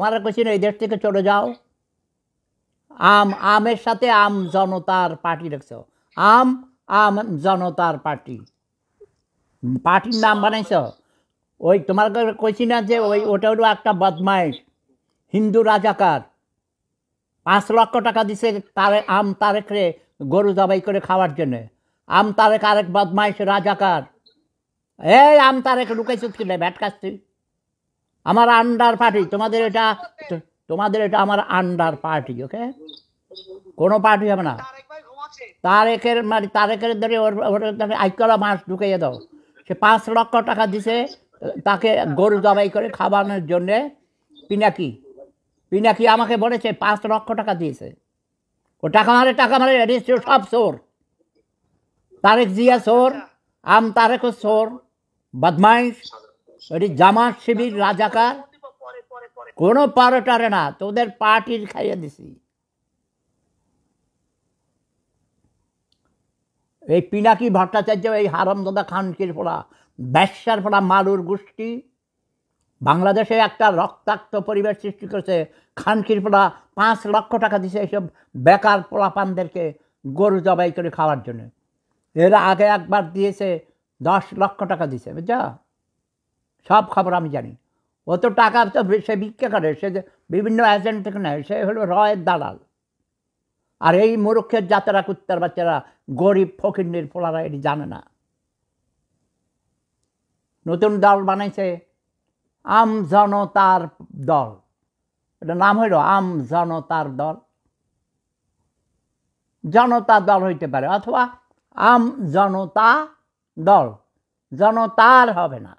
তোমার কইছি না এই দেশ থেকে চলে যাও। আমের সাথে আম জনতার পার্টি রাখছো, আম জনতার পার্টি, পার্টির নাম বানাইছ। ওই তোমার কইছি না যে ওটা হলো একটা বদমাইশ হিন্দু রাজাকার, 5 লক্ষ টাকা দিছে তারেকরে গরু জবাই করে খাওয়ার জন্য। তারেক আরেক বদমাইশ রাজাকার। এই তারেক লুকাইছ কিনা ব্যাট কাটছি। আমার আন্ডার পার্টি, তোমাদের এটা আমার আন্ডার পার্টি। ওকে, কোনো পার্টি হবে না। তারেকের ধরে ওর আইকলা মাছ ঢুকাইয়ে দাও। সে 5 লক্ষ টাকা দিছে তাকে গরু জবাই করে খাওয়ানোর জন্যে। পিনাকি আমাকে বলেছে 5 লক্ষ টাকা দিয়েছে। ও টাকা মারে সব চোর। তারেক জিয়া চোর, তারেকও চোর, বদমাইশ, ওটি জামাত শিবির রাজাকার। কোনো পারে না, তোদের পার্টির খাইয়ে দিছি। এই পিনাকি ভট্টাচার্য, এই হারামজাদা খানকির পোড়া, ব্যবসার পোড়া মালুর গোষ্ঠী বাংলাদেশে একটা রক্তাক্ত পরিবেশ সৃষ্টি করেছে। খানকির পোড়া 5 লক্ষ টাকা দিছে এইসব বেকার পোলাপানদেরকে গরু জবাই করে খাওয়ার জন্য। এর আগে একবার দিয়েছে 10 লক্ষ টাকা দিছে, বুঝছো? সব খবর আমি জানি। ও তো টাকা তো সে ভিক্ষা করে, সে বিভিন্ন এজেন্ট থেকে নেয়, সে হলো রয়ের দালাল। আর এই মূর্খের জাতেরা কুত্তার বাচ্চারা, গরিব ফকিন্নির পোলারা এটি জানে না। নতুন দল বানাইছে জনতার দল, এটা নাম হইল জনতার দল। জনতা দল হইতে পারে, অথবা জনতা দল, জনতার হবে না।